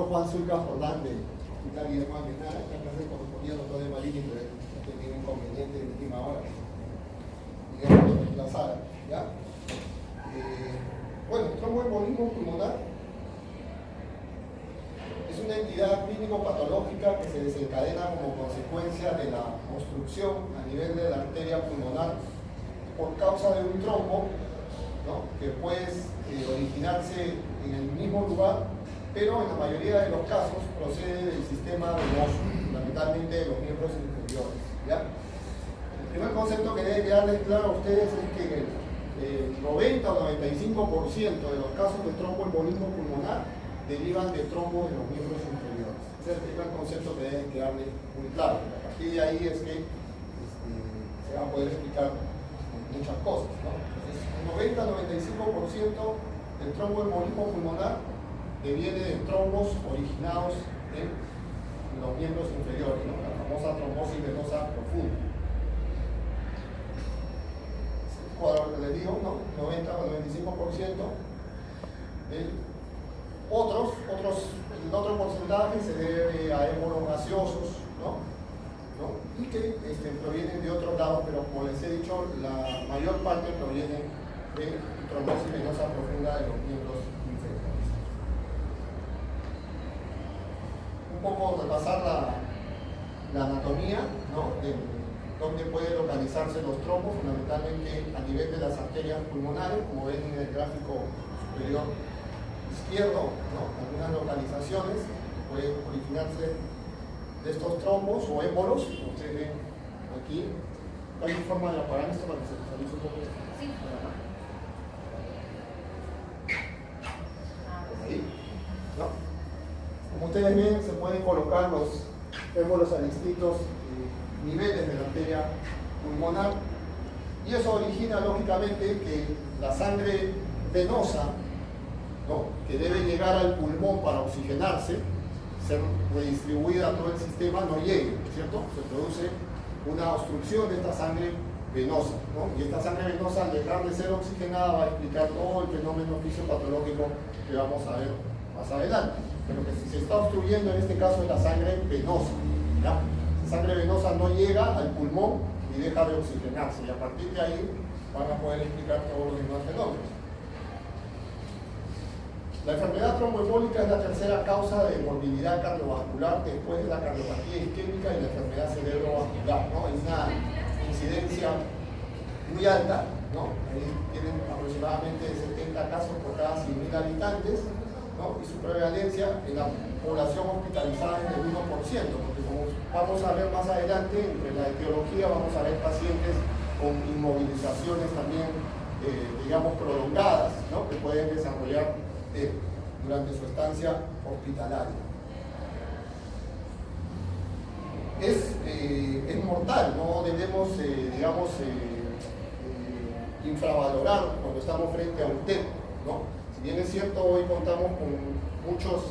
Juan Zulca Jordán de Hospital Guillermo Almenara, esta clase correspondía al doctor de Marini, pero él tenía un inconveniente de última hora. Digamos, lo desplazara, ¿ya? Bueno, el tromboembolismo pulmonar es una entidad clínico-patológica que se desencadena como consecuencia de la obstrucción a nivel de la arteria pulmonar por causa de un trombo, ¿no? Que puede originarse en el mismo lugar, pero en la mayoría de los casos procede del sistema venoso, fundamentalmente de los miembros inferiores, ¿ya? El primer concepto que debe quedarles claro a ustedes es que el 90 o 95% de los casos de tromboembolismo pulmonar derivan de trombos en los miembros inferiores. Ese es el primer concepto que debe quedarles muy claro. A partir de ahí es que se va a poder explicar muchas cosas, ¿no? Entonces, el 90-95% del tromboembolismo pulmonar deviene de trombos originados en los miembros inferiores, ¿no? La famosa trombosis venosa profunda. Cuando les digo, ¿no? 90 o 95%. El otro porcentaje se debe a émbolos gaseosos, ¿no? Y que provienen de otros lados, pero como les he dicho, la mayor parte proviene de trombosis venosa profunda de los miembros inferiores. Un poco repasar la anatomía, ¿no? De dónde pueden localizarse los trombos, fundamentalmente a nivel de las arterias pulmonares, como ven en el gráfico superior izquierdo, ¿no? Algunas localizaciones que pueden originarse de estos trombos o émbolos, como ustedes ven aquí. ¿Hay forma de apagar esto para que se visualice un poco? Sí. Ahí, ¿no? Como ustedes ven, se pueden colocar los émbolos a distintos niveles de la arteria pulmonar, y eso origina lógicamente que la sangre venosa, ¿no? Que debe llegar al pulmón para oxigenarse, ser redistribuida a todo el sistema, no llegue, ¿cierto? Se produce una obstrucción de esta sangre venosa, ¿no? Y esta sangre venosa, al dejar de ser oxigenada, va a explicar todo el fenómeno fisiopatológico que vamos a ver más adelante. Pero que si se está obstruyendo en este caso es la sangre venosa, ¿ya? La sangre venosa no llega al pulmón y deja de oxigenarse, y a partir de ahí van a poder explicar todos los demás fenómenos. La enfermedad tromboembólica es la tercera causa de morbilidad cardiovascular después de la cardiopatía isquémica y la enfermedad cerebrovascular, ¿no? Hay una incidencia muy alta, ¿no? Ahí tienen aproximadamente 70 casos por cada 100.000 habitantes, ¿no? Y su prevalencia en la población hospitalizada es del 1%, porque como vamos a ver más adelante, entre la etiología vamos a ver pacientes con inmovilizaciones también, digamos, prolongadas, ¿no? Que pueden desarrollar durante su estancia hospitalaria. Es mortal, no debemos, digamos, infravalorar cuando estamos frente a un TEP, ¿no? Si bien es cierto, hoy contamos con muchas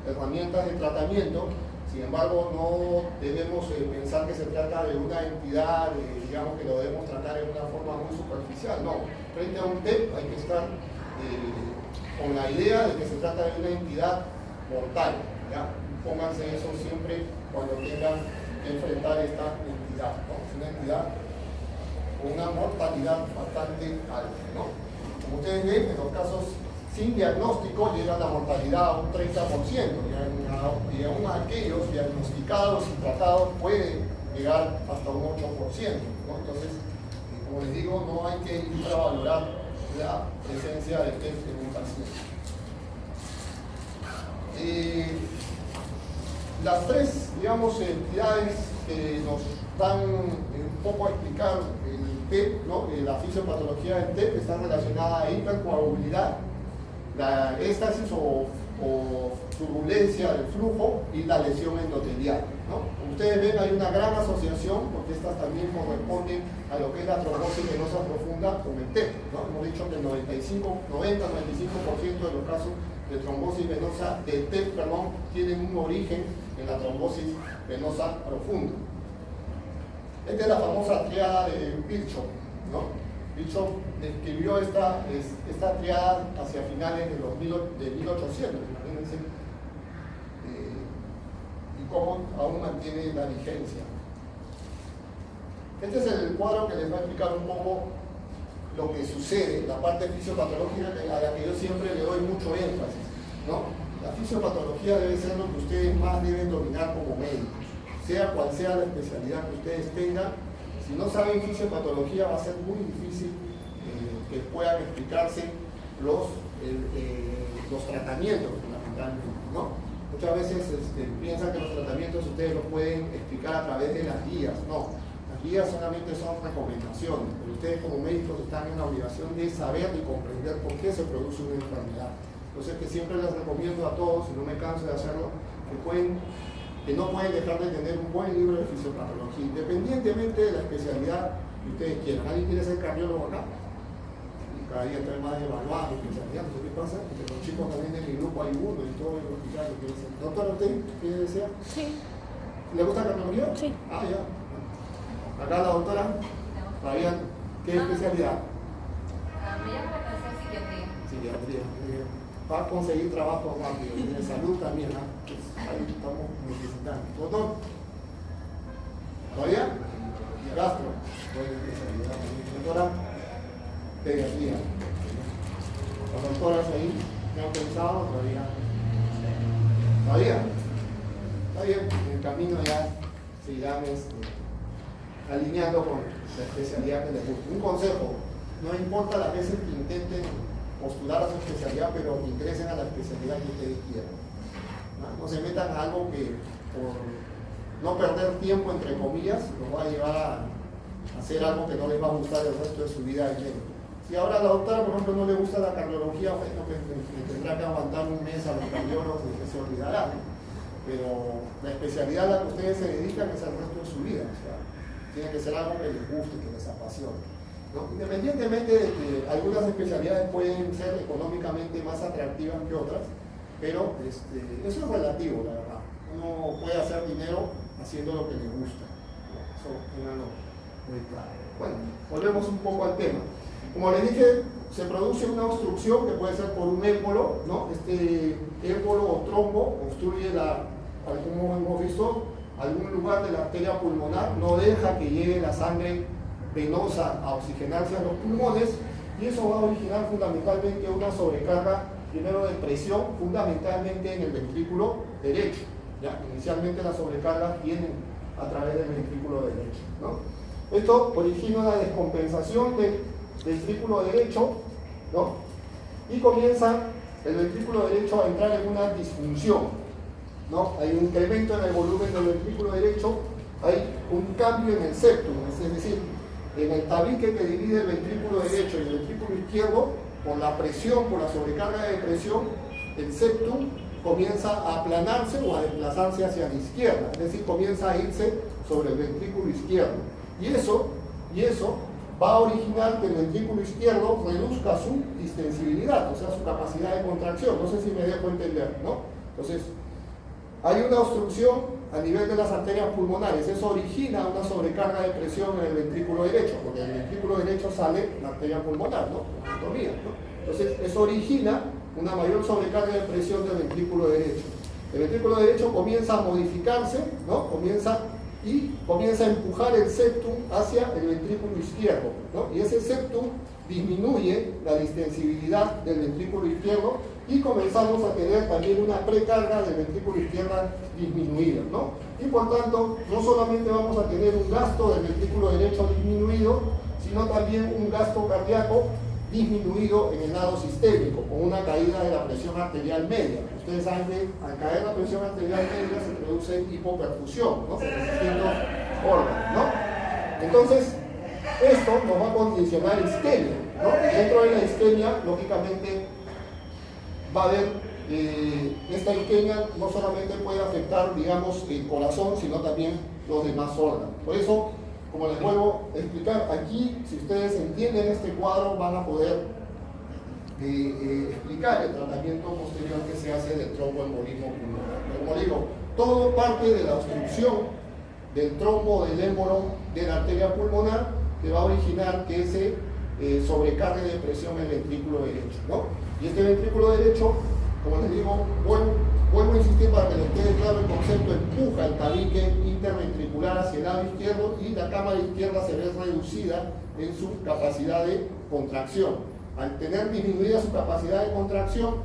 herramientas de tratamiento, sin embargo, no debemos pensar que se trata de una entidad, digamos, que lo debemos tratar de una forma muy superficial, no. Frente a un TEP hay que estar con la idea de que se trata de una entidad mortal, ¿ya? Pónganse eso siempre cuando tengan que enfrentar esta entidad, ¿no? Es una entidad con una mortalidad bastante alta, ¿no? Como ustedes ven, en los casos sin diagnóstico llega la mortalidad a un 30%, y aún aquellos diagnosticados y tratados puede llegar hasta un 8%, ¿no? Entonces, como les digo, no hay que infravalorar la presencia de TEP en un paciente. Las tres, digamos, entidades que nos dan un poco a explicar el TEP, ¿no? La fisiopatología del TEP está relacionada a hipercoagulabilidad, la éstasis o turbulencia del flujo y la lesión endotelial, ¿no? Como ustedes ven, hay una gran asociación, porque estas también corresponden a lo que es la trombosis venosa profunda con el TEP, ¿no? Hemos dicho que el 90-95% de los casos de trombosis venosa, de TEP, perdón, tienen un origen en la trombosis venosa profunda. Esta es la famosa triada de Virchow, ¿no? Virchow describió esta triada hacia finales de 1800, imagínense cómo aún mantiene la vigencia. Este es el cuadro que les va a explicar un poco lo que sucede, la parte fisiopatológica a la que yo siempre le doy mucho énfasis, ¿no? La fisiopatología debe ser lo que ustedes más deben dominar como médicos, sea cual sea la especialidad que ustedes tengan. Si no saben fisiopatología va a ser muy difícil que puedan explicarse los tratamientos, fundamentalmente, ¿no? Muchas veces piensan que los tratamientos ustedes los pueden explicar a través de las guías. No, las guías solamente son recomendaciones, pero ustedes como médicos están en la obligación de saber y comprender por qué se produce una enfermedad. Entonces, que siempre les recomiendo a todos, y no me canso de hacerlo, que no pueden dejar de tener un buen libro de fisiopatología, independientemente de la especialidad que ustedes quieran. ¿Alguien quiere ser cardiólogo acá? Y cada día trae más evaluados, especialidad. ¿Qué pasa? Porque los chicos también de mi grupo hay uno y todo el hospital que quiere ser. ¿Doctora, usted quiere decir? Sí. ¿Le gusta cardiología? Sí. Ah, ya. Acá la doctora, Fabián, ¿qué especialidad? Me llamo la atención psiquiatría. Psiquiatría. Va a conseguir trabajo rápido. Y de salud también, ¿no? Pues ahí estamos necesitando. ¿Doctor? ¿Todavía? Gastro. Doctora, pediatría. Las doctoras ahí me han pensado todavía. ¿Todavía? Está bien, en el camino ya se irán alineando con la especialidad que les guste. Un consejo, no importa las veces que intenten postular a su especialidad, pero ingresen a la especialidad que ustedes quieran. No se metan a algo que por no perder tiempo, entre comillas, los va a llevar a hacer algo que no les va a gustar el resto de su vida de lleno. Si ahora a la doctora, por ejemplo, no le gusta la cardiología, bueno, pues tendrá que aguantar un mes a los cardiólogos y que se olvidará, ¿no? Pero la especialidad a la que ustedes se dedican es el resto de su vida. O sea, tiene que ser algo que les guste, que les apasione, ¿no? Independientemente de que algunas especialidades pueden ser económicamente más atractivas que otras, pero eso es relativo, la verdad. Uno puede hacer dinero haciendo lo que le gusta, ¿no? Eso ténganlo muy claro. Bueno, volvemos un poco al tema. Como les dije, se produce una obstrucción que puede ser por un émbolo, ¿no? Este émbolo o trombo obstruye como hemos visto, algún lugar de la arteria pulmonar, no deja que llegue la sangre venosa a oxigenarse a los pulmones, y eso va a originar fundamentalmente una sobrecarga, primero de presión, fundamentalmente en el ventrículo derecho. ¿Ya? Inicialmente las sobrecargas vienen a través del ventrículo derecho, ¿no? Esto origina una descompensación del ventrículo derecho, ¿no? Y comienza el ventrículo derecho a entrar en una disfunción, ¿no? Hay un incremento en el volumen del ventrículo derecho, hay un cambio en el septum, es decir, en el tabique que divide el ventrículo derecho y el ventrículo izquierdo, por la presión, por la sobrecarga de presión, el septum comienza a aplanarse o a desplazarse hacia la izquierda, es decir, comienza a irse sobre el ventrículo izquierdo. Y eso va a originar que el ventrículo izquierdo reduzca su distensibilidad, o sea, su capacidad de contracción. No sé si me dejo entender, ¿no? Entonces, hay una obstrucción a nivel de las arterias pulmonares, eso origina una sobrecarga de presión en el ventrículo derecho, porque del ventrículo derecho sale la arteria pulmonar, ¿no? La anatomía, ¿no? Entonces, eso origina una mayor sobrecarga de presión del ventrículo derecho. El ventrículo derecho comienza a modificarse, ¿no? Comienza a empujar el septum hacia el ventrículo izquierdo, ¿no? Y ese septum disminuye la distensibilidad del ventrículo izquierdo y comenzamos a tener también una precarga del ventrículo izquierdo disminuida, ¿no? Y por tanto, no solamente vamos a tener un gasto del ventrículo derecho disminuido, sino también un gasto cardíaco disminuido en el lado sistémico, con una caída de la presión arterial media. Ustedes saben que al caer la presión arterial media se produce hipoperfusión, ¿no? En distintos órganos, ¿no? Entonces, esto nos va a condicionar isquemia, ¿no? Dentro de la isquemia, lógicamente, va a haber esta isquemia no solamente puede afectar, digamos, el corazón, sino también los demás órganos. Por eso, como les vuelvo a explicar, aquí, si ustedes entienden este cuadro, van a poder explicar el tratamiento posterior que se hace del tromboembolismo pulmonar. Pero como digo, todo parte de la obstrucción del trombo del émbolo de la arteria pulmonar que va a originar que se sobrecargue de presión el ventrículo derecho, ¿no? Y este ventrículo derecho, como les digo, vuelvo a insistir para que les quede claro el concepto, empuja coloca el tabique interventricular hacia el lado izquierdo y la cámara izquierda se ve reducida en su capacidad de contracción. Al tener disminuida su capacidad de contracción,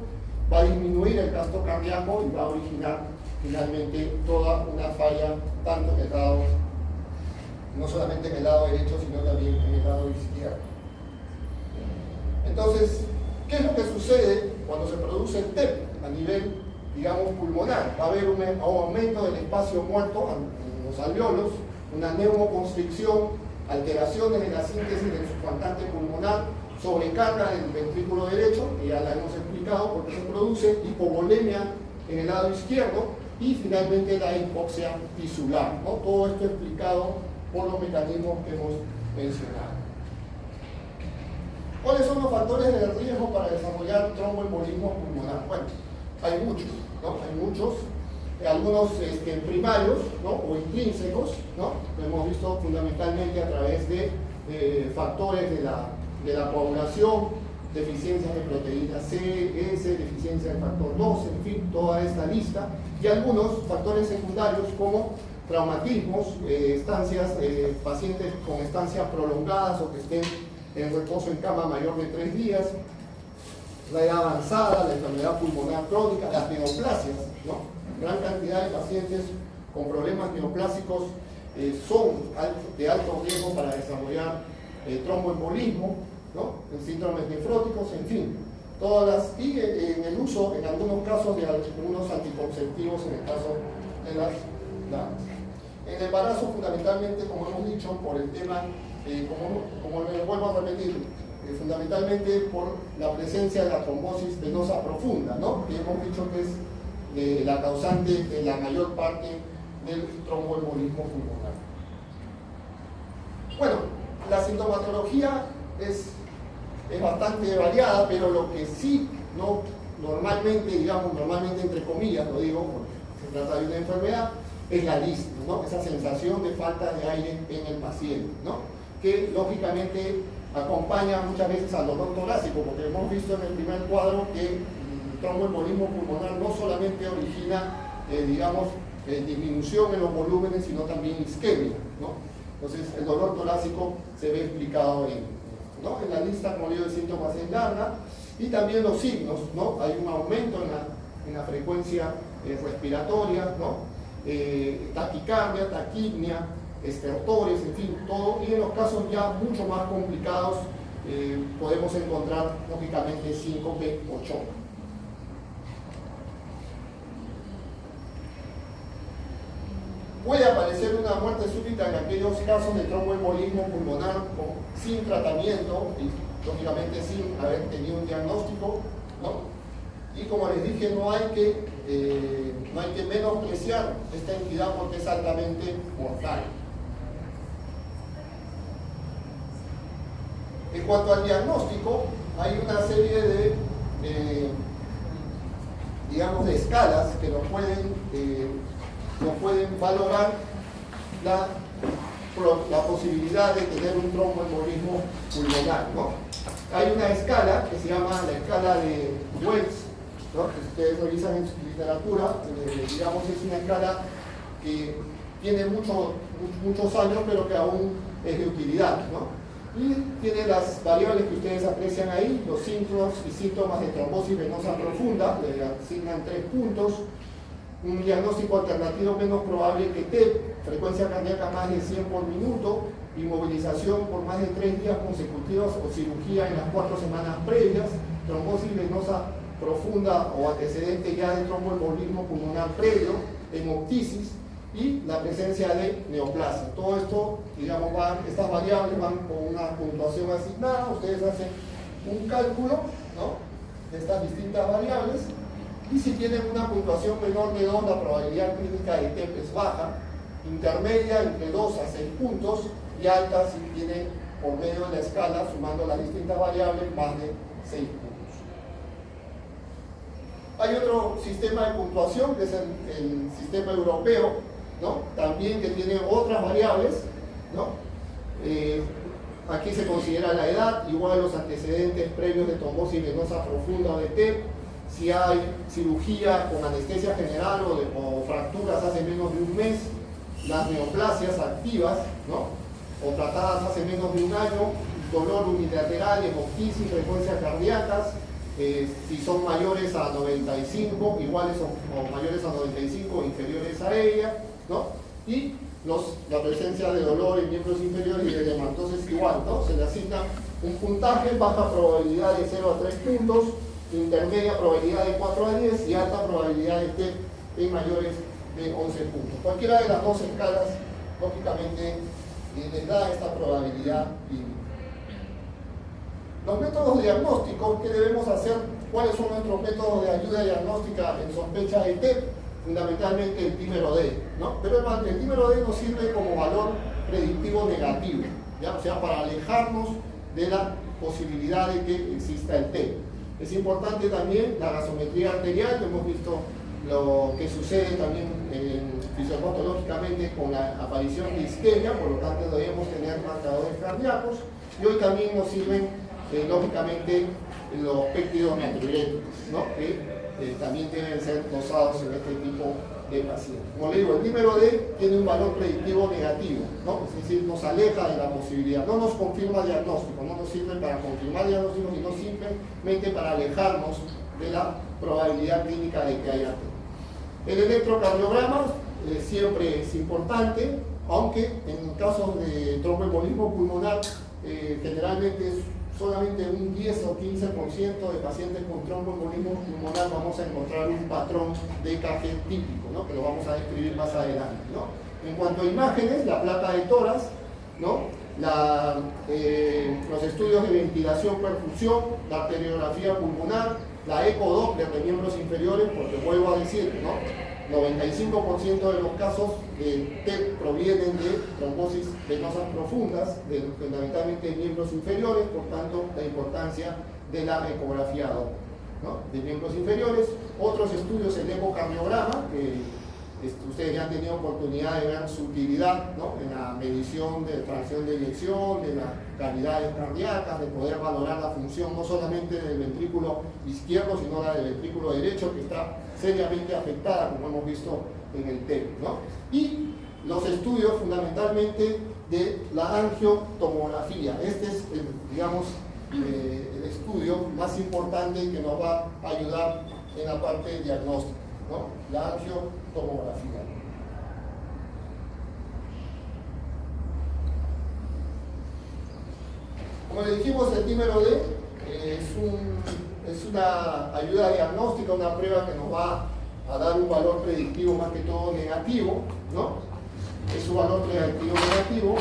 va a disminuir el gasto cardíaco y va a originar finalmente toda una falla, tanto en el lado, no solamente en el lado derecho, sino también en el lado izquierdo. Entonces, ¿qué es lo que sucede cuando se produce el TEP a nivel, digamos, pulmonar? Va a haber un aumento del espacio muerto en los alveolos, una neumoconstricción, alteraciones en la síntesis del surfactante pulmonar, sobrecarga del ventrículo derecho, que ya la hemos explicado porque se produce, hipovolemia en el lado izquierdo y finalmente la hipoxia tisular, ¿no? Todo esto explicado por los mecanismos que hemos mencionado. ¿Cuáles son los factores de riesgo para desarrollar tromboembolismo pulmonar? Bueno, hay muchos, ¿no? Hay muchos, algunos primarios, ¿no? O intrínsecos, ¿no? Lo hemos visto fundamentalmente a través de factores de la coagulación, deficiencias de proteína C, S, deficiencia del factor 2, en fin, toda esta lista, y algunos factores secundarios como traumatismos, pacientes con estancias prolongadas o que estén en reposo en cama mayor de 3 días, la edad avanzada, la enfermedad pulmonar crónica, las neoplasias, ¿no? Gran cantidad de pacientes con problemas neoplásicos son de alto riesgo para desarrollar tromboembolismo, ¿no? En síndromes nefróticos, en fin, y en el uso, en algunos casos, de algunos anticonceptivos en el caso de las damas. En el embarazo, fundamentalmente, como hemos dicho, por el tema, como me vuelvo a repetir, fundamentalmente por la presencia de la trombosis venosa profunda, ¿no? Que hemos dicho que es la causante de la mayor parte del tromboembolismo pulmonar. Bueno, la sintomatología es bastante variada, pero lo que sí, ¿no? Normalmente entre comillas, lo digo, porque se trata de una enfermedad, es la disnea, ¿no? Esa sensación de falta de aire en el paciente, ¿no? Que lógicamente acompaña muchas veces al dolor torácico, porque hemos visto en el primer cuadro que el tromboembolismo pulmonar no solamente origina, disminución en los volúmenes, sino también isquemia, ¿no? Entonces el dolor torácico se ve explicado ¿no? En la lista, como digo, de síntomas es larga, y también los signos, ¿no? Hay un aumento en la frecuencia respiratoria, ¿no? Taquicardia, taquipnia, estertores, en fin, todo, y en los casos ya mucho más complicados podemos encontrar lógicamente síncope o shock. Puede aparecer una muerte súbita en aquellos casos de tromboembolismo pulmonar sin tratamiento y lógicamente sin haber tenido un diagnóstico, ¿no? Y como les dije, no hay que menospreciar esta entidad porque es altamente mortal. En cuanto al diagnóstico, hay una serie de escalas que nos pueden valorar la posibilidad de tener un tromboembolismo pulmonar, ¿no? Hay una escala que se llama la escala de Wells, ¿no? Que ustedes revisan en su literatura, es una escala que tiene muchos años, pero que aún es de utilidad, ¿no? Y tiene las variables que ustedes aprecian ahí, los signos y síntomas de trombosis venosa profunda, le asignan 3 puntos, un diagnóstico alternativo menos probable que TEP, frecuencia cardíaca más de 100 por minuto, inmovilización por más de 3 días consecutivos o cirugía en las 4 semanas previas, trombosis venosa profunda o antecedente ya de tromboembolismo pulmonar previo, hemoptisis y la presencia de neoplasia. Todo esto, estas variables van con una puntuación asignada, ustedes hacen un cálculo, ¿no? De estas distintas variables, y si tienen una puntuación menor de 2, la probabilidad clínica de TEP es baja, intermedia entre 2 a 6 puntos, y alta si tiene por medio de la escala, sumando las distintas variables, más de 6 puntos. Hay otro sistema de puntuación, que es el sistema europeo, ¿no? También que tiene otras variables, ¿no? Aquí se considera la edad, igual los antecedentes previos de trombosis venosa profunda o de TEP, si hay cirugía con anestesia general o fracturas hace hace menos de un mes, las neoplasias activas, ¿no? O tratadas hace menos de un año, dolor unilateral, hemoptisis, frecuencias cardíacas, si son mayores a 95, iguales o mayores a 95 o inferiores a ella, ¿no? Y la presencia de dolor en miembros inferiores y de hematosis igual, ¿no? Se le asigna un puntaje, baja probabilidad de 0 a 3 puntos, intermedia probabilidad de 4 a 10 y alta probabilidad de TEP en mayores de 11 puntos. Cualquiera de las dos escalas, lógicamente, les da esta probabilidad límite. Los métodos diagnósticos, ¿qué debemos hacer? ¿Cuáles son nuestros métodos de ayuda diagnóstica en sospecha de TEP? Fundamentalmente el dímero D, ¿no? Pero el dímero D nos sirve como valor predictivo negativo, ¿ya? O sea, para alejarnos de la posibilidad de que exista el TEP. Es importante también la gasometría arterial, que hemos visto lo que sucede también fisiopatológicamente con la aparición de isquemia, por lo tanto debemos tener marcadores cardíacos, y hoy también nos sirven lógicamente los péptidos natriuréticos, ¿no? Que también deben ser dosados en este tipo de pacientes. Como le digo, el dímero D tiene un valor predictivo negativo, ¿no? Es decir, nos aleja de la posibilidad, no nos confirma diagnóstico, no nos sirve para confirmar diagnóstico, sino simplemente para alejarnos de la probabilidad clínica de que haya TEP. El electrocardiograma siempre es importante, aunque en casos de tromboembolismo pulmonar generalmente es solamente un 10 o 15% de pacientes con tromboembolismo pulmonar vamos a encontrar un patrón de EKG típico, ¿no? Que lo vamos a describir más adelante, ¿no? En cuanto a imágenes, la placa de tórax, ¿no? Los estudios de ventilación-perfusión, la arteriografía pulmonar, la ecodoppler de miembros inferiores, porque vuelvo a decir, ¿no? 95% de los casos de TEP provienen de trombosis venosas profundas, fundamentalmente de miembros inferiores, por tanto la importancia de la ecografía Doppler, ¿no? De miembros inferiores. Otros estudios, el ecocardiograma, que ustedes ya han tenido oportunidad de ver su utilidad, ¿no? En la medición de fracción de eyección, de las cavidades cardíacas, de poder valorar la función no solamente del ventrículo izquierdo, sino la del ventrículo derecho, que está seriamente afectada, como hemos visto en el TEP, ¿no? Y los estudios fundamentalmente de la angiotomografía. Este es, el estudio más importante que nos va a ayudar en la parte diagnóstica, ¿no? La angiotomografía. Como le dijimos, el dímero D es una ayuda diagnóstica, una prueba que nos va a dar un valor predictivo más que todo negativo, ¿no? Es un valor predictivo negativo,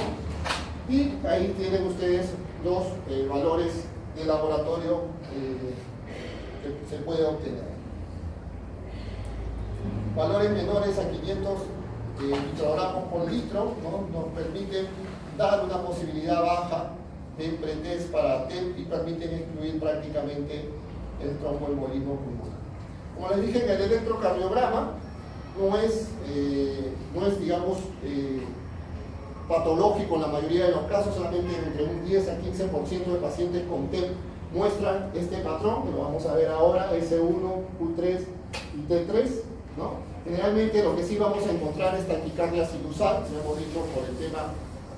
y ahí tienen ustedes los valores de laboratorio que se puede obtener. Valores menores a 500 microgramos por litro, ¿no? Nos permiten dar una posibilidad baja de pretest para TEP y permiten excluir prácticamente el tromboembolismo pulmonar. Como les dije, en el electrocardiograma no es patológico en la mayoría de los casos, solamente entre un 10 a 15% de pacientes con TEP muestran este patrón, que lo vamos a ver ahora, S1, Q3 y T3, ¿no? Generalmente lo que sí vamos a encontrar es taquicardia sinusal, lo hemos dicho por el tema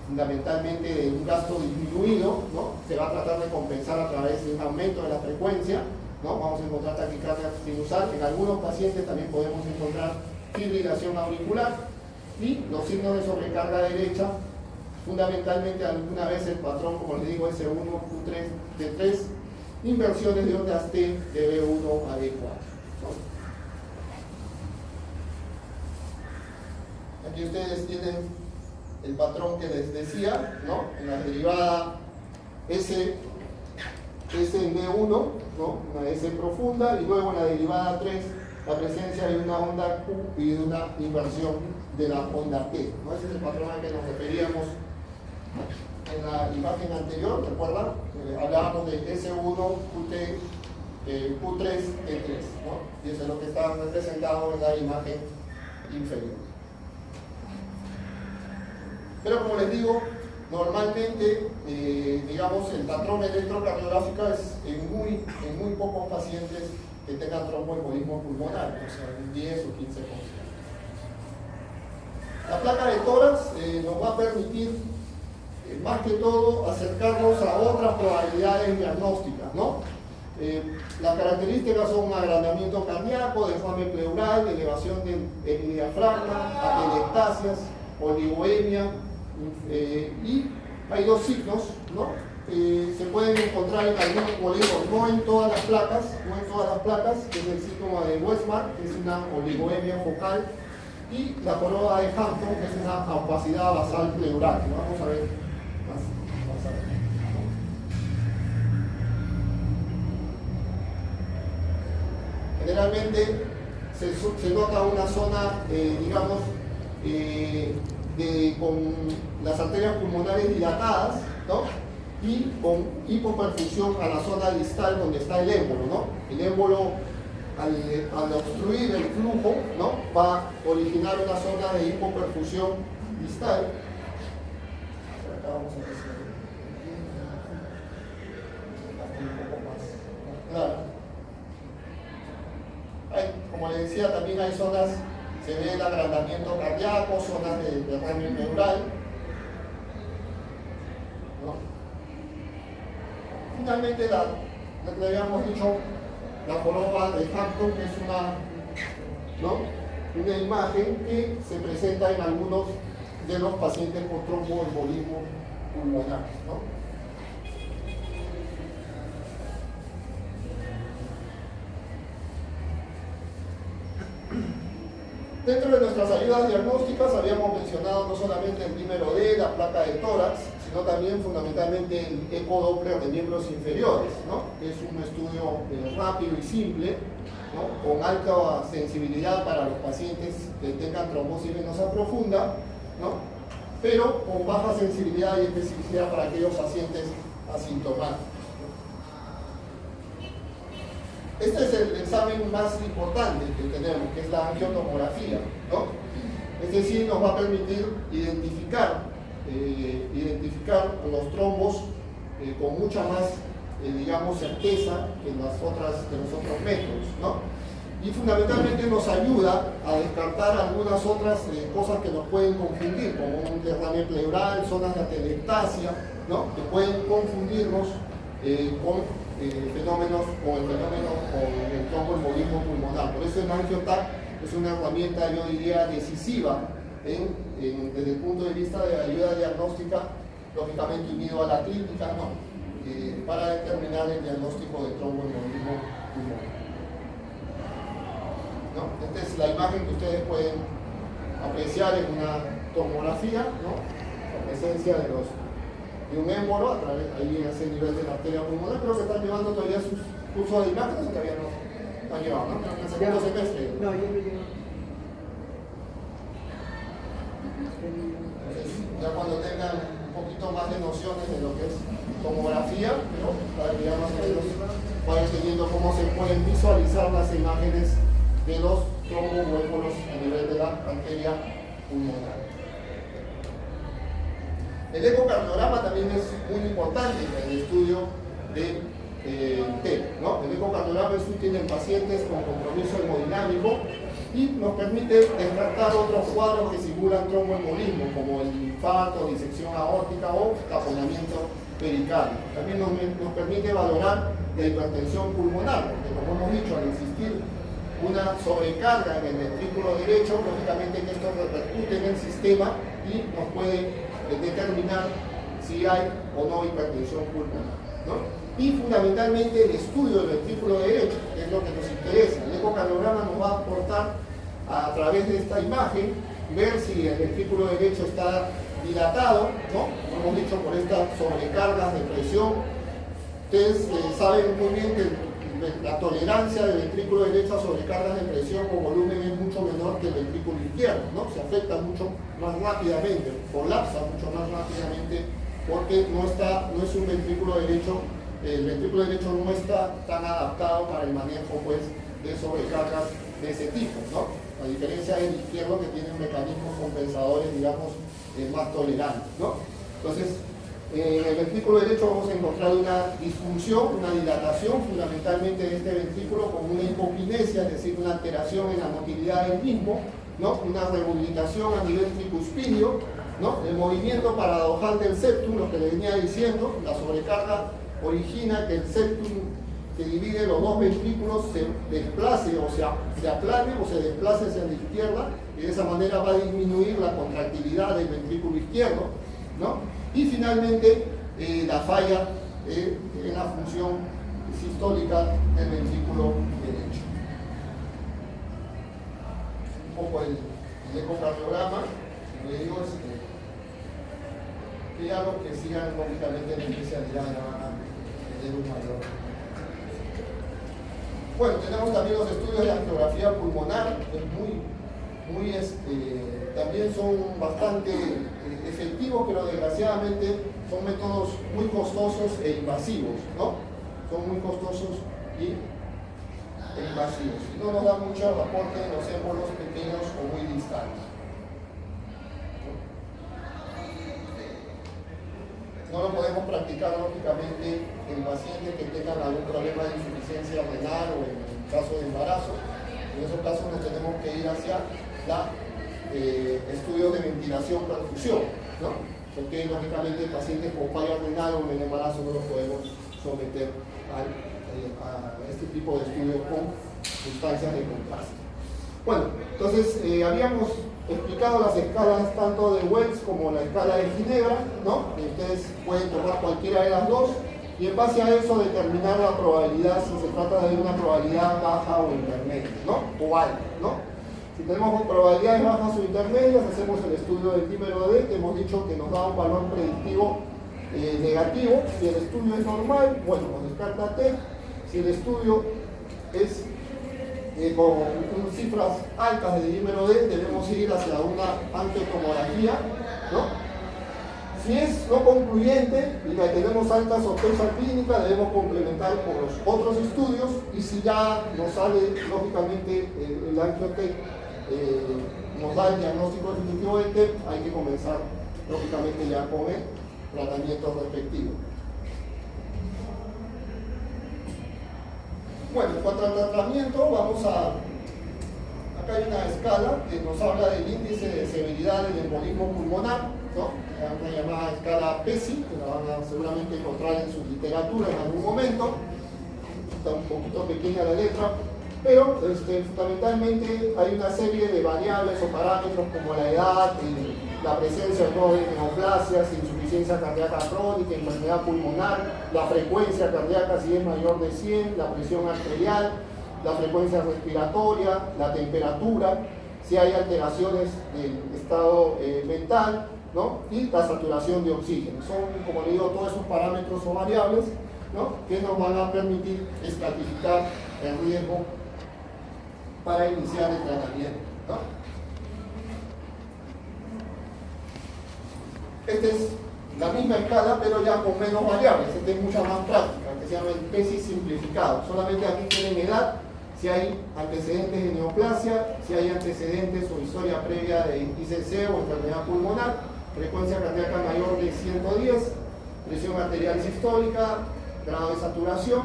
fundamentalmente de un gasto disminuido, ¿no? Se va a tratar de compensar a través de un aumento de la frecuencia, ¿no? Vamos a encontrar taquicardia sinusal, en algunos pacientes también podemos encontrar fibrilación auricular, y los signos de sobrecarga derecha, fundamentalmente alguna vez el patrón, como les digo, S1, Q3, T3, inversiones de ondas T de B1 a B4, ¿no? Aquí ustedes tienen el patrón que les decía, ¿no? En la derivada S en B1, ¿no? Una S profunda, y luego en la derivada 3 la presencia de una onda Q y de una inversión de la onda T, ¿no? Ese es el patrón al que nos referíamos en la imagen anterior, ¿recuerdan? Hablábamos de S1, Q3, T3, ¿no? Y eso es lo que está representado en la imagen inferior. Pero como les digo, normalmente, el patrón electrocardiográfico es en muy pocos pacientes que tengan tromboembolismo pulmonar, o sea, un 10 o 15%. La placa de tórax nos va a permitir, más que todo, acercarnos a otras probabilidades diagnósticas, ¿no? Las características son agrandamiento cardíaco, derrame pleural, elevación del diafragma, atelectasias, oligoemia, y hay dos signos, ¿no? Se pueden encontrar en algunos, como digo, no en todas las placas, que es el síntoma de Westmark, que es una oligoemia focal, y la joroba de Hampton, que es una opacidad basal pleural. Vamos a ver más adelante. Generalmente se nota una zona, digamos, con las arterias pulmonares dilatadas, ¿no? Y con hipoperfusión a la zona distal donde está el émbolo, ¿no? El émbolo, al obstruir el flujo, ¿no? Va a originar una zona de hipoperfusión distal. Acá vamos a ver si un poco más claro. Como les decía, también hay zonas, se ve el agrandamiento cardíaco, zonas de derrame pleural, ¿no? Finalmente, le habíamos dicho, la joroba de Hampton, que es una imagen que se presenta en algunos de los pacientes con tromboembolismo pulmonar, ¿no? Dentro de nuestras ayudas diagnósticas habíamos mencionado no solamente el dímero D, la placa de tórax, sino también fundamentalmente el ecodoppler de miembros inferiores, ¿no? Es un estudio rápido y simple, ¿no? Con alta sensibilidad para los pacientes que tengan trombosis venosa profunda, ¿no? Pero con baja sensibilidad y especificidad para aquellos pacientes asintomáticos. Este es el examen más importante que tenemos, que es la angiotomografía, ¿no? Es decir, nos va a permitir identificar los trombos con mucha más, digamos, certeza que los otros métodos, ¿no? Y fundamentalmente nos ayuda a descartar algunas otras cosas que nos pueden confundir, como un derrame pleural, zonas de atelectasia, ¿no? Que pueden confundirnos con el fenómeno con el tromboembolismo pulmonar. Por eso el AngioTAC es una herramienta, yo diría, decisiva desde el punto de vista de la ayuda diagnóstica, lógicamente unido a la clínica, ¿no? Para determinar el diagnóstico de tromboembolismo pulmonar, ¿no? Esta es la imagen que ustedes pueden apreciar en una tomografía, ¿no? La presencia de un émbolo a través, ahí a ese nivel de la arteria pulmonar. Creo que están llevando todavía sus cursos de imágenes, o todavía no han llevado, ¿no? En el segundo semestre. No, yo no llevo. Entonces, ya cuando tengan un poquito más de nociones de lo que es tomografía, ¿no? Para que ya más o menos vayan teniendo cómo se pueden visualizar las imágenes de los tromboémbolos a nivel de la arteria pulmonar. El ecocardiograma también es muy importante en el estudio de TEP, ¿no? El ecocardiograma es útil en pacientes con compromiso hemodinámico y nos permite descartar otros cuadros que simulan tromboembolismo, como el infarto, disección aórtica o taponamiento pericardio. También nos permite valorar la hipertensión pulmonar, porque como hemos dicho, al existir una sobrecarga en el ventrículo derecho, lógicamente que esto repercute en el sistema y nos puede determinar si hay o no hipertensión pulmonar, ¿no? Y fundamentalmente el estudio del ventrículo derecho, que es lo que nos interesa. El ecocardiograma nos va a aportar a través de esta imagen ver si el ventrículo derecho está dilatado, ¿no? Como hemos dicho, por estas sobrecargas de presión. Ustedes saben muy bien que la tolerancia del ventrículo derecho a sobrecargas de presión o volumen es mucho menor que el ventrículo izquierdo, ¿no? Se afecta mucho más rápidamente, colapsa mucho más rápidamente, porque no es un ventrículo derecho, el ventrículo derecho no está tan adaptado para el manejo, pues, de sobrecargas de ese tipo, ¿no? A diferencia del izquierdo, que tiene mecanismos compensadores, digamos, más tolerantes, ¿no? Entonces, en el ventrículo derecho vamos a encontrar una disfunción, una dilatación fundamentalmente de este ventrículo con una hipokinesia, es decir, una alteración en la motilidad del mismo, ¿no? Una rehabilitación a nivel tricuspidio, ¿no? El movimiento paradojal del septum, lo que le venía diciendo, la sobrecarga origina que el septum que divide los dos ventrículos se desplace o se aplane o se desplace hacia la izquierda, y de esa manera va a disminuir la contractilidad del ventrículo izquierdo, ¿no? Y finalmente la falla en la función sistólica del ventrículo derecho. Un poco el ecocardiograma, le digo que ya los que sigan lógicamente la especialidad ya van a tener un mayor. Bueno, tenemos también los estudios de angiografía pulmonar, que también son bastante efectivos, pero desgraciadamente son métodos muy costosos e invasivos, ¿no? Son muy costosos e invasivos. Y no nos da mucho aporte en los émbolos pequeños o muy distales. No lo podemos practicar lógicamente en pacientes que tengan algún problema de insuficiencia renal o en caso de embarazo. En esos casos nos tenemos que ir hacia la estudios de ventilación-perfusión, ¿no? Porque lógicamente pacientes con falla renal o en el embarazo no los podemos someter a este tipo de estudios con sustancias de contraste. Bueno, entonces habíamos explicado las escalas tanto de Wells como la escala de Ginebra, ¿no? Y ustedes pueden tomar cualquiera de las dos y en base a eso determinar la probabilidad, si se trata de una probabilidad baja o intermedia, ¿no? O alta, ¿no? Si tenemos probabilidades bajas o intermedias, hacemos el estudio del dímero D, que hemos dicho que nos da un valor predictivo negativo. Si el estudio es normal, bueno, nos descarta T. Si el estudio es con cifras altas de dímero D, debemos ir hacia una angiotomografía, ¿no? Si es no concluyente y tenemos alta sospecha clínica, debemos complementar con los otros estudios, y si ya nos sale lógicamente el angiotec nos da el diagnóstico definitivo de TEP, hay que comenzar lógicamente ya con el tratamiento respectivo. Bueno, en cuanto al tratamiento, acá hay una escala que nos habla del índice de severidad del embolismo pulmonar, ¿no? Una llamada escala PESI, que la van a seguramente encontrar en su literatura en algún momento. Está un poquito pequeña la letra, pero fundamentalmente hay una serie de variables o parámetros como la edad, la presencia de neoplasias, insuficiencia cardíaca crónica, enfermedad pulmonar, la frecuencia cardíaca si es mayor de 100, la presión arterial, la frecuencia respiratoria, la temperatura, si hay alteraciones del estado mental, ¿no? Y la saturación de oxígeno. Son, como le digo, todos esos parámetros o variables, ¿no? Que nos van a permitir estratificar el riesgo para iniciar el tratamiento, ¿no? Esta es la misma escala, pero ya con menos variables. Esta es mucha más práctica, que se llama el PESI simplificado. Solamente aquí tienen edad, si hay antecedentes de neoplasia, si hay antecedentes o historia previa de ICC o enfermedad pulmonar, frecuencia cardíaca mayor de 110, presión arterial sistólica, grado de saturación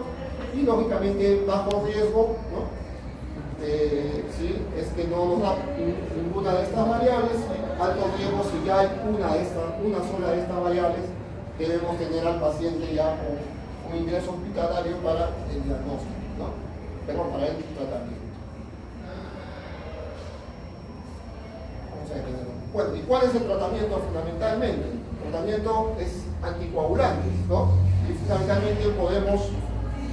y lógicamente bajo riesgo, ¿no? Si es que no nos da ninguna de estas variables, alto riesgo si ya hay una sola de estas variables, debemos tener al paciente ya con un ingreso hospitalario para el diagnóstico, ¿no? Pero para el tratamiento. Vamos a ver. Bueno, ¿y cuál es el tratamiento fundamentalmente? El tratamiento es anticoagulante, ¿no? Y fundamentalmente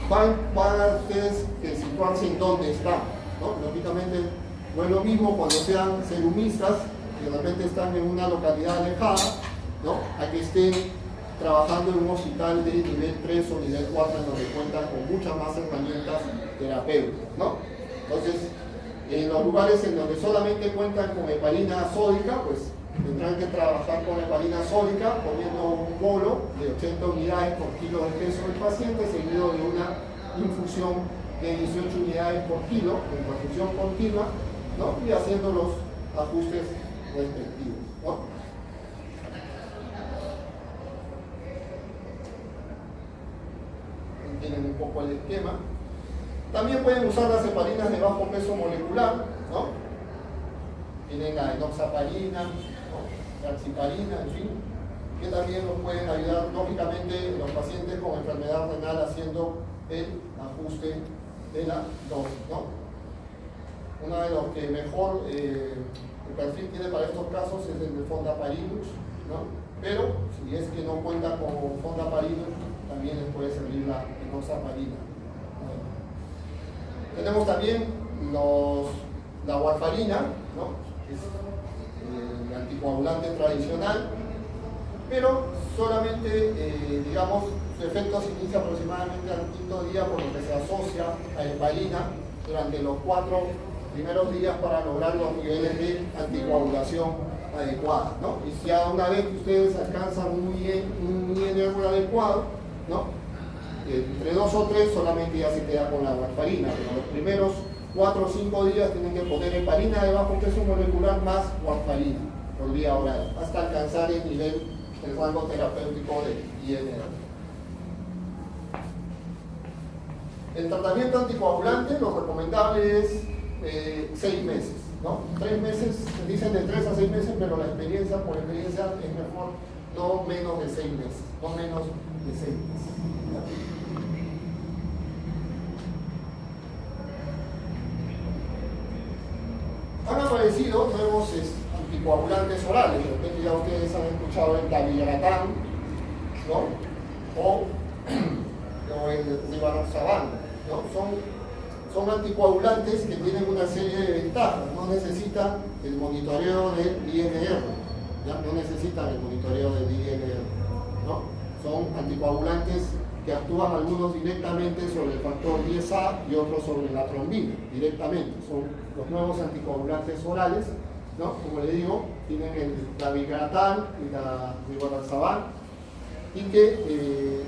van a ustedes situarse en dónde están, ¿no? Lógicamente no es lo mismo cuando sean serumistas, que de repente están en una localidad alejada, ¿no? A que estén trabajando en un hospital de nivel 3 o nivel 4 en donde cuentan con muchas más herramientas terapéuticas, ¿no? Entonces, en los lugares en donde solamente cuentan con heparina sódica, pues tendrán que trabajar con heparina sódica poniendo un bolo de 80 unidades por kilo de peso del paciente, seguido de una infusión de 18 unidades por kilo, en perfusión continua, ¿no? Y haciendo los ajustes respectivos, ¿no? Tienen un poco el esquema. También pueden usar las heparinas de bajo peso molecular, ¿no? tienen la enoxaparina, ¿no? La oxaparina, en fin, que también nos pueden ayudar, lógicamente, los pacientes con enfermedad renal haciendo el ajuste de la dosis, ¿no? Uno de los que mejor el perfil tiene para estos casos es el de fondaparinux, ¿no? Pero si es que no cuenta con fondaparinux, también les puede servir la enoxaparina. Tenemos también la warfarina, ¿no? Que es el anticoagulante tradicional, pero solamente, digamos, su efecto se inicia aproximadamente al quinto día, por lo que se asocia a heparina durante los 4 primeros días para lograr los niveles de anticoagulación adecuada, ¿no? Y ya una vez que ustedes alcanzan un INR adecuado, ¿no? Entre 2 o 3 solamente ya se queda con la warfarina, pero los primeros 4 o 5 días tienen que poner heparina de bajo peso molecular más warfarina por día oral, hasta alcanzar el nivel del rango terapéutico de INR. El tratamiento anticoagulante, lo recomendable es 6 meses, ¿no? 3 meses, se dicen de 3 a 6 meses, pero la experiencia, por experiencia, es mejor no menos de 6 meses, no menos de 6 meses. Han aparecido nuevos anticoagulantes orales, de repente ya ustedes han escuchado el dabigatran, ¿no? o el rivaroxaban, ¿no? Son anticoagulantes que tienen una serie de ventajas, no necesitan el monitoreo del INR, ¿ya? No necesitan el monitoreo del INR, ¿no? Son anticoagulantes que actúan algunos directamente sobre el factor 10A y otros sobre la trombina, directamente. Son los nuevos anticoagulantes orales, ¿no? Como le digo, tienen el dabigatran y la rivaroxaban, y que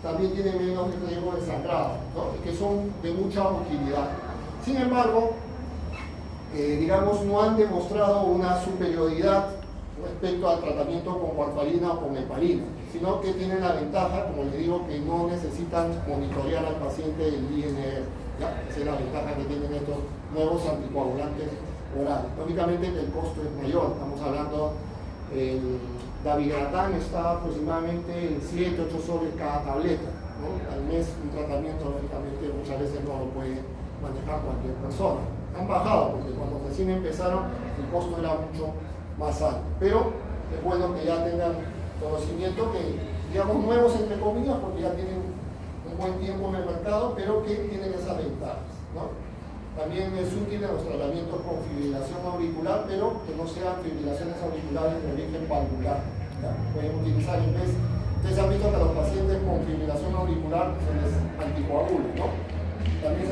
también tienen menos riesgo de sangrado, ¿no? Y que son de mucha utilidad. Sin embargo, digamos, no han demostrado una superioridad respecto al tratamiento con warfarina o con heparina, sino que tienen la ventaja, como les digo, que no necesitan monitorear al paciente del INR, ¿ya? Esa es la ventaja que tienen estos nuevos anticoagulantes orales. Lógicamente el costo es mayor, estamos hablando, el dabigatran está aproximadamente en 7-8 soles cada tableta, ¿no? Al mes un tratamiento, lógicamente, muchas veces no lo puede manejar cualquier persona. Han bajado, porque cuando recién empezaron el costo era mucho más alto, pero es bueno que ya tengan conocimiento, que digamos nuevos entre comillas, porque ya tienen un buen tiempo en el mercado, pero que tienen esas ventajas, ¿no? También es útil en los tratamientos con fibrilación auricular, pero que no sean fibrilaciones auriculares de origen valvular, ¿ya? Pueden utilizar en vez, ustedes han visto que a los pacientes con fibrilación auricular se les anticoagula, ¿no? También